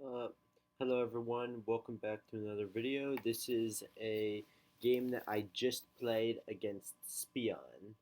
Uh, Hello everyone, welcome back to another video. This is a game that I just played against Spion.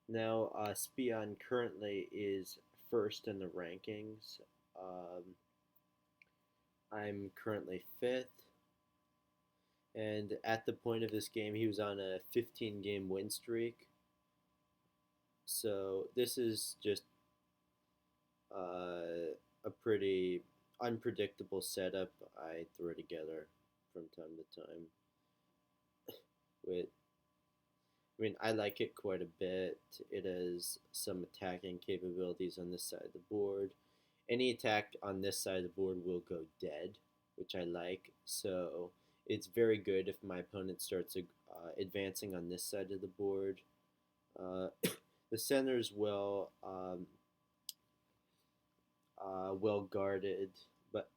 Now, Spion currently is first in the rankings. Um, I'm currently fifth, and at the point of this game, he was on a 15 game win streak. So, this is just a pretty unpredictable setup I throw together from time to time. With I like it quite a bit. It has some attacking capabilities on this side of the board. Any attack on this side of the board will go dead, which I like. So it's very good if my opponent starts advancing on this side of the board. Uh, the center is well guarded, but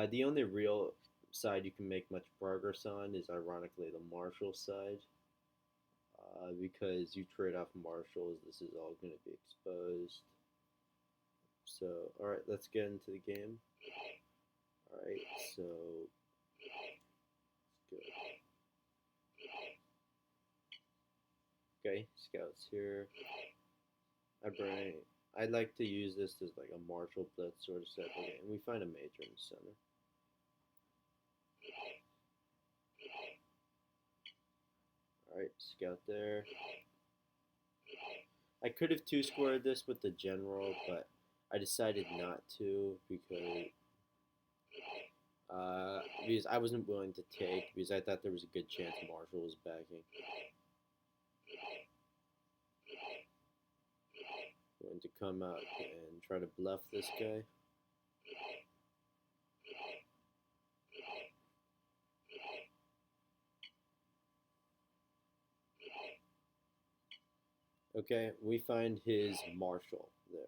the only real side you can make much progress on is ironically the Marshall side. Because you trade off marshals, this is all going to be exposed. So, alright, let's get into the game. Alright, so let's go. Okay, scouts here. I'd like to use this as like a marshal blitz sort of set. Okay, and we find a major in the center. Alright, scout there. I could have two squared this with the general, but I decided not to because I wasn't willing to take because I thought there was a good chance Marshall was backing. Going to come out and try to bluff this guy. Okay, we find his Marshall there.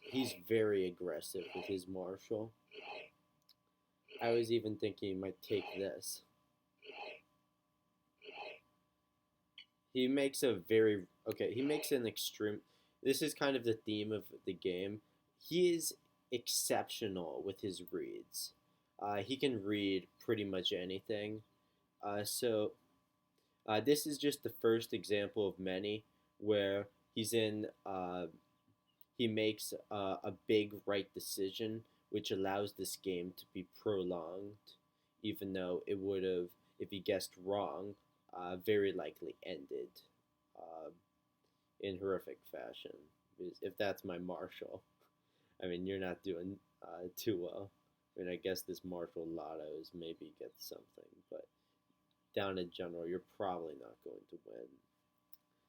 He's very aggressive with his Marshall. I was even thinking he might take this. He makes a very okay. He makes an extreme. This is kind of the theme of the game. He is exceptional with his reads. He can read pretty much anything. So this is just the first example of many where he's in. He makes a big right decision, which allows this game to be prolonged, even though it would have, if he guessed wrong, very likely ended uh, in horrific fashion. Because if that's my Marshall, you're not doing too well. I guess this Marshall Lottos maybe gets something, but down in general, you're probably not going to win.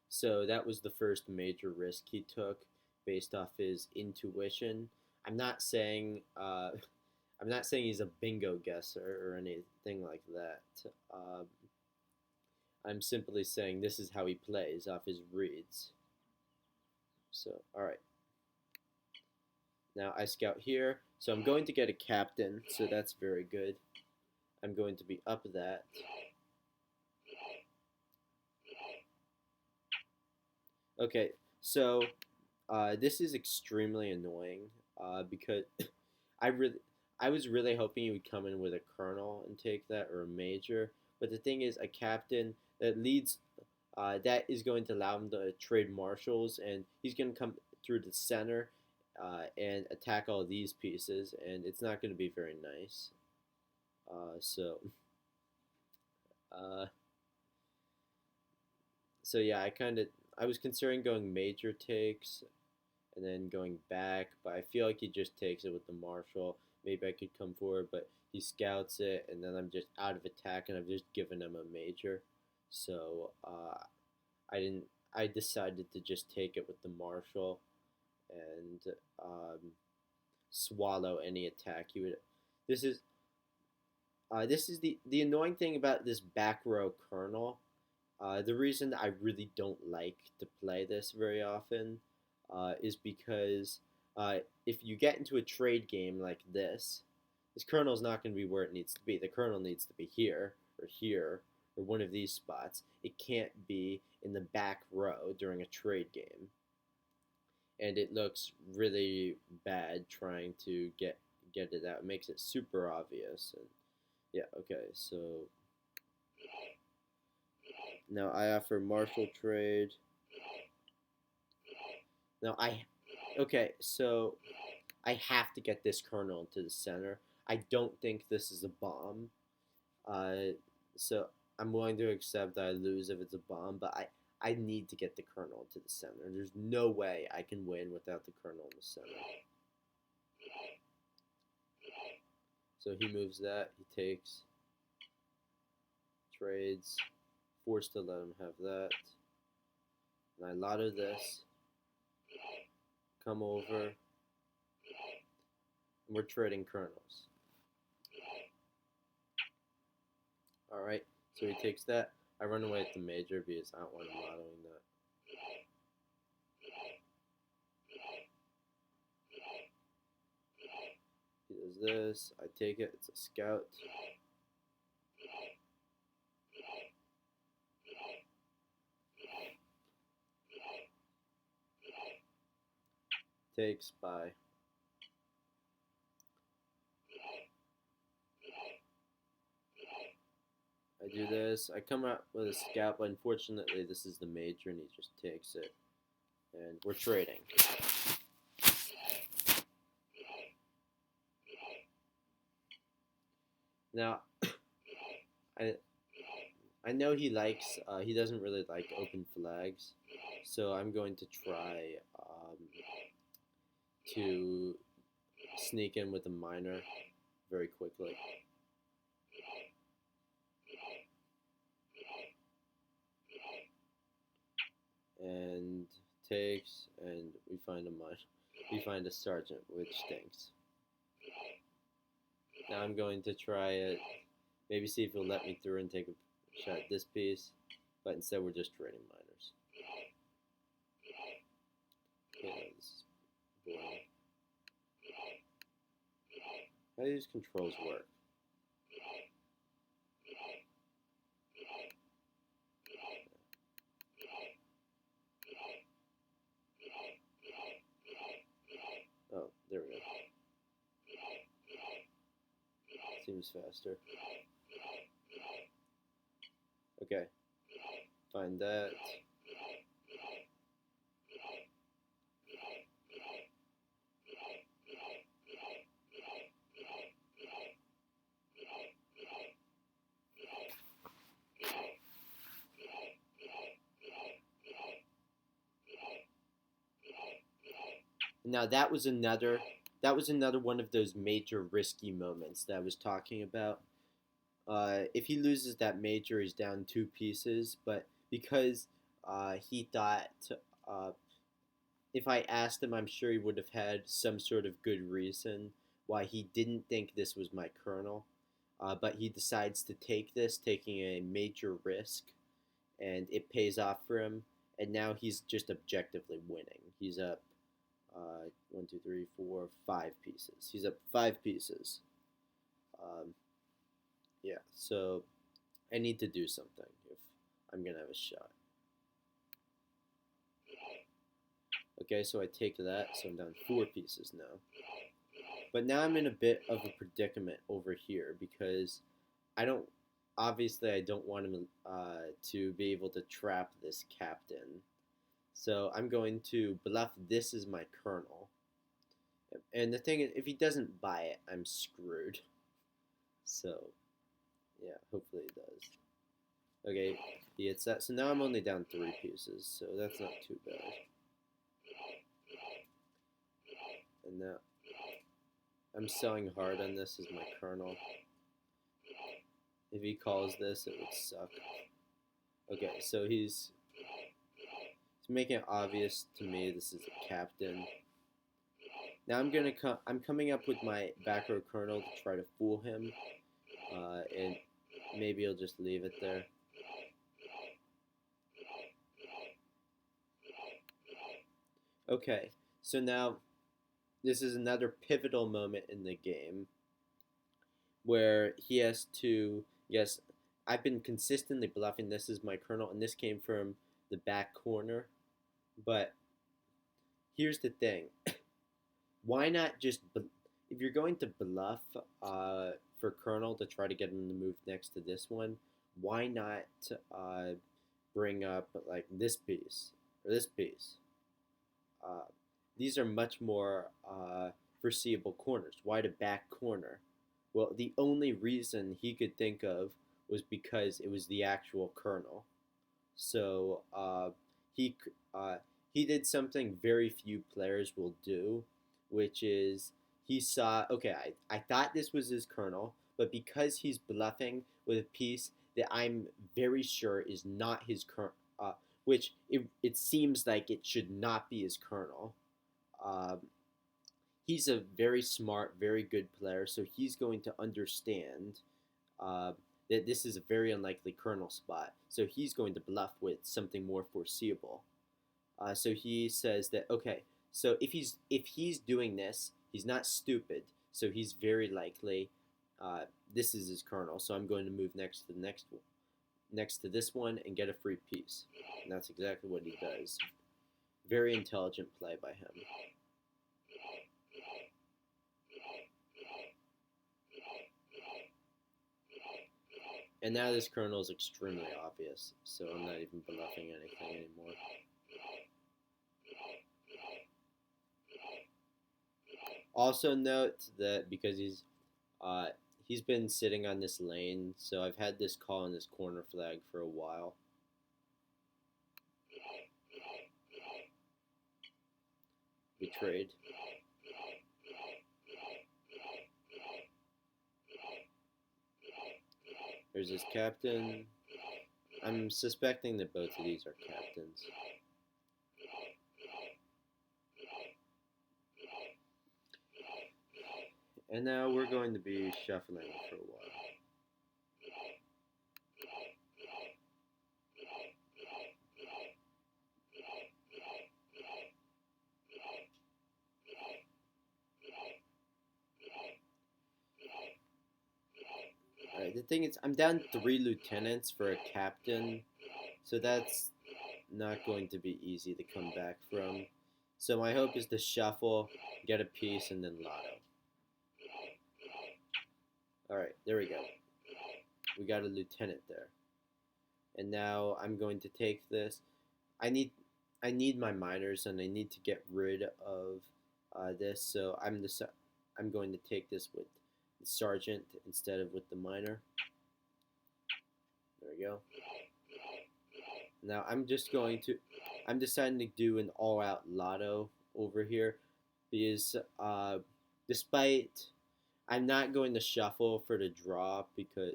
So that was the first major risk he took based off his intuition. I'm not saying I'm not saying he's a bingo guesser or anything like that. Um, I'm simply saying this is how he plays off his reads. So all right, now I scout here. So I'm going to get a captain. So that's very good. I'm going to be up that. Okay, so this is extremely annoying because I really, I was really hoping he would come in with a colonel and take that or a major. But the thing is, a captain that is going to allow him to trade marshals, and he's going to come through the center and attack all these pieces, and it's not going to be very nice. Uh, so, uh, so yeah, I was considering going major takes and then going back, but I feel like he just takes it with the marshal. Maybe I could come forward, but he scouts it, and then I'm just out of attack, and I've just given him a major. So I didn't. I decided to just take it with the marshal and um, swallow any attack he would. This is this is the annoying thing about this back row colonel. The reason I really don't like to play this very often is because if you get into a trade game like this kernel is not going to be where it needs to be. The kernel needs to be here or one of these spots. It can't be in the back row during a trade game, and it looks really bad trying to get it out. It makes it super obvious. And yeah, okay, so now I offer martial trade. Now okay, so I have to get this kernel into the center. I don't think this is a bomb. Uh, so I'm willing to accept that I lose if it's a bomb, but I need to get the kernel into the center. There's no way I can win without the kernel in the center. So he moves that. He takes, trades, forced to let him have that. And I lotto this. Come over. And we're trading kernels. Alright, so he takes that. I run away at the major because I don't want him lottoing that. He does this. I take it. It's a scout. Takes by. I do this. I come out with a scout, but unfortunately this is the major and he just takes it. And we're trading. Now, I know he doesn't really like open flags, so I'm going to try to sneak in with a minor very quickly. And takes, and we find a sergeant, which stinks. Now I'm going to try it, maybe see if he'll let me through and take a shot at this piece, but instead we're just trading minors. Okay, this is boring. How do these controls work? Oh, there we go. Seems faster. Okay. Find that. Now that was another one of those major risky moments that I was talking about. If he loses that major, he's down 2 pieces. But because he thought if I asked him, I'm sure he would have had some sort of good reason why he didn't think this was my kernel. But he decides to take this, taking a major risk, and it pays off for him. And now he's just objectively winning. He's up 1, 2, 3, 4, 5 pieces. He's up 5 pieces. Yeah, so I need to do something if I'm gonna have a shot. Okay, so I take that, so I'm down 4 pieces now. But now I'm in a bit of a predicament over here because I don't want him to be able to trap this captain. So I'm going to bluff this is my kernel. And the thing is, if he doesn't buy it, I'm screwed. So, yeah, hopefully he does. Okay, he hits that. So now I'm only down 3 pieces, so that's not too bad. And now I'm selling hard on this as my kernel. If he calls this, it would suck. Okay, so he's making it obvious to me this is a captain. Now I'm coming up with my back row kernel to try to fool him, and maybe he'll just leave it there. Okay, so now this is another pivotal moment in the game where he has to, yes, I've been consistently bluffing this is my kernel, and this came from the back corner, but here's the thing. Why not just, if you're going to bluff for Colonel to try to get him to move next to this one, why not uh, bring up like this piece or this piece? Uh, these are much more foreseeable corners. Why the back corner? Well, the only reason he could think of was because it was the actual Colonel. So he uh, he did something very few players will do, which is he saw, okay, I thought this was his Colonel, but because he's bluffing with a piece that I'm very sure is not his Colonel, which it seems like it should not be his Colonel. Um, he's a very smart, very good player, so he's going to understand uh, that this is a very unlikely Colonel spot. So he's going to bluff with something more foreseeable. So he says that, okay, so if he's doing this, he's not stupid, so he's very likely this is his Colonel. So I'm going to move next to the next to this one and get a free piece. And that's exactly what he does. Very intelligent play by him. And now this Colonel is extremely obvious, so I'm not even bluffing anything anymore. Also note that because he's been sitting on this lane, so I've had this call on this corner flag for a while. We trade. There's his captain. I'm suspecting that both of these are captains. And now we're going to be shuffling for a while. Alright, the thing is, I'm down 3 lieutenants for a captain, so that's not going to be easy to come back from. So my hope is to shuffle, get a piece, and then lotto. Alright, there we go. We got a lieutenant there. And now I'm going to take this. I need my miners, and I need to get rid of this, so I'm going to take this with the sergeant instead of with the miner. There we go. Now I'm deciding to do an all-out lotto over here because despite I'm not going to shuffle for the draw because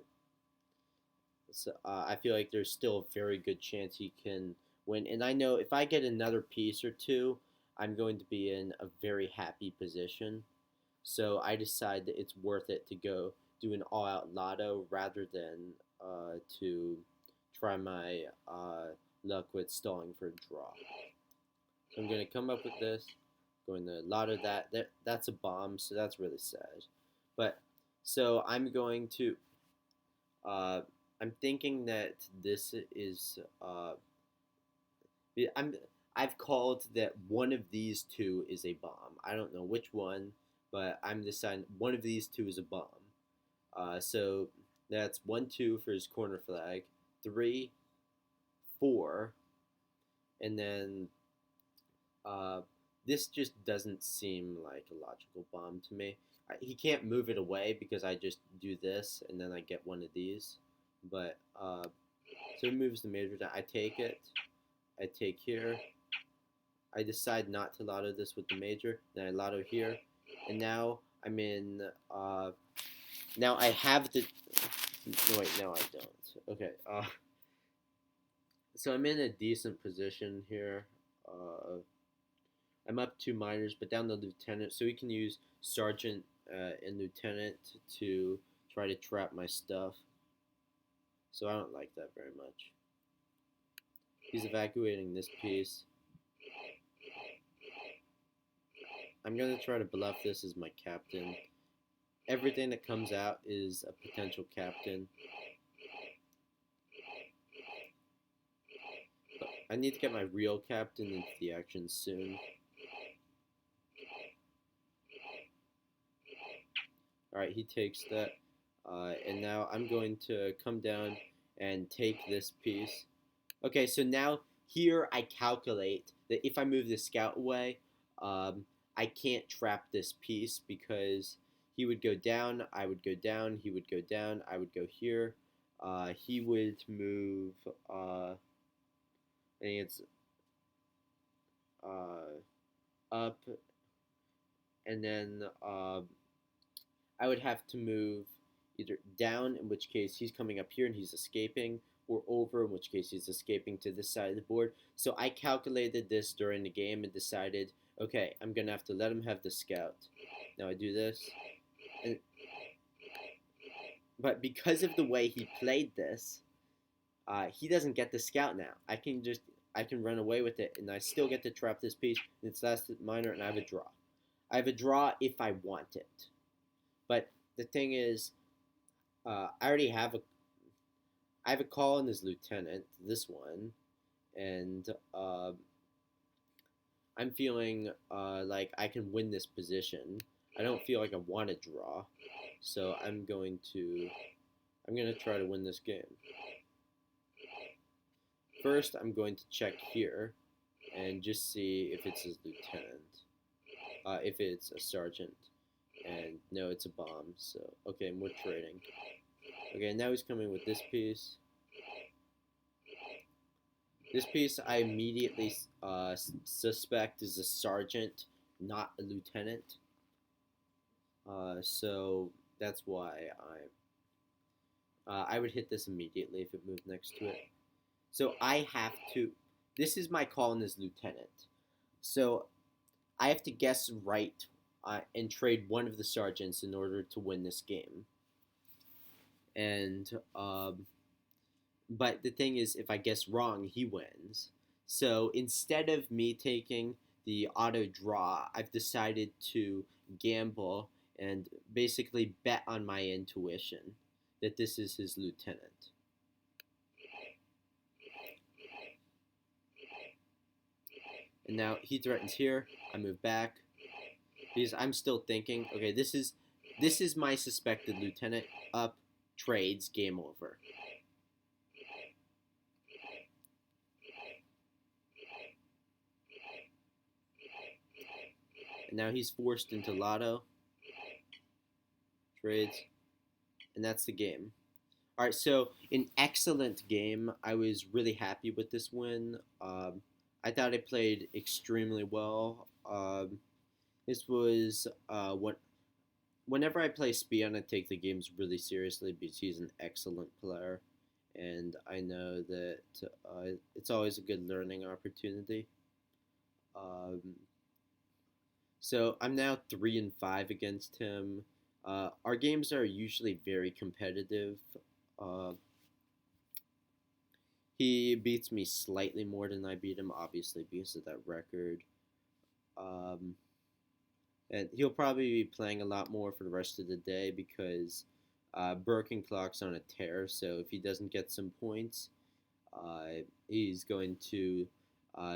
I feel like there's still a very good chance he can win, and I know if I get another piece or two, I'm going to be in a very happy position. So I decide that it's worth it to go do an all-out lotto rather than to try my luck with stalling for a draw. So I'm going to come up with this, going to lotto that. That's a bomb, so that's really sad. But so I'm going to. I'm thinking that this is. I've called that one of these two is a bomb. I don't know which one, but I'm deciding one of these two is a bomb. So that's 1, 2 for his corner flag, 3, 4, and then this just doesn't seem like a logical bomb to me. He can't move it away because I just do this and then I get one of these. But so he moves the major down. I take it. I take here. I decide not to lotto this with the major. Then I lotto here, and now I'm in. Now I have the. No, wait, no, I don't. Okay. So I'm in a decent position here. I'm up 2 miners, but down to lieutenant, so we can use sergeant and lieutenant to try to trap my stuff. So I don't like that very much. He's evacuating this piece. I'm going to try to bluff this as my captain. Everything that comes out is a potential captain. But I need to get my real captain into the action soon. Alright, he takes that. And now I'm going to come down and take this piece. Okay, so now here I calculate that if I move the scout away, um, I can't trap this piece because he would go down, I would go down, he would go down, I would go here. He would move, I think it's up, and then I would have to move either down, in which case he's coming up here and he's escaping, or over, in which case he's escaping to this side of the board. So I calculated this during the game and decided, okay, I'm going to have to let him have the scout. Now I do this. And, but because of the way he played this, he doesn't get the scout now. I can run away with it, and I still get to trap this piece. And it's last minor, and I have a draw. I have a draw if I want it. But the thing is, I already have a call in his lieutenant, this one, and I'm feeling like I can win this position. I don't feel like I want to draw, so I'm gonna try to win this game. First, I'm going to check here and just see if it's his lieutenant, if it's a sergeant, and no, it's a bomb. So okay, and we're trading. Okay, now he's coming with this piece. This piece I immediately suspect is a sergeant, not a lieutenant. So that's why I would hit this immediately if it moved next to it. So I have to. This is my call in as lieutenant. So I have to guess right and trade one of the sergeants in order to win this game. And but the thing is, if I guess wrong, he wins. So instead of me taking the auto draw, I've decided to gamble and basically bet on my intuition that this is his lieutenant. And now he threatens here. I move back because I'm still thinking, okay, this is my suspected lieutenant. Up, trades, game over. And now he's forced into lotto. Trades. And that's the game. Alright, so an excellent game. I was really happy with this win. I thought I played extremely well. This was whenever I play Spion, I take the games really seriously because he's an excellent player. And I know that it's always a good learning opportunity. So I'm now 3-5 against him. Our games are usually very competitive. He beats me slightly more than I beat him, obviously, because of that record. And he'll probably be playing a lot more for the rest of the day because Broken Clock's on a tear, so if he doesn't get some points, he's going to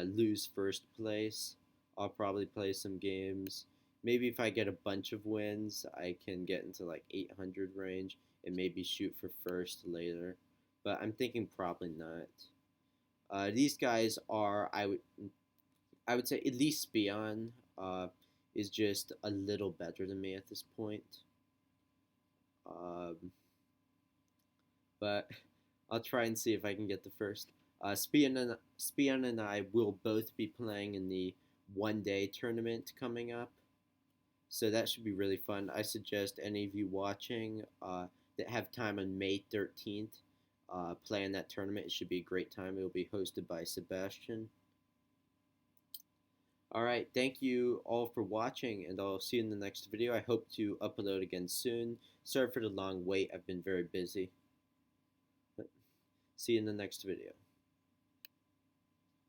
lose first place. I'll probably play some games. Maybe if I get a bunch of wins, I can get into like 800 range and maybe shoot for first later. But I'm thinking probably not. These guys are, I would say, at least Spion is just a little better than me at this point. But I'll try and see if I can get the first. Spion and I will both be playing in the one-day tournament coming up. So that should be really fun. I suggest any of you watching that have time on May 13th play in that tournament. It should be a great time. It will be hosted by Sebastian. Alright, thank you all for watching, and I'll see you in the next video. I hope to upload again soon. Sorry for the long wait. I've been very busy. See you in the next video.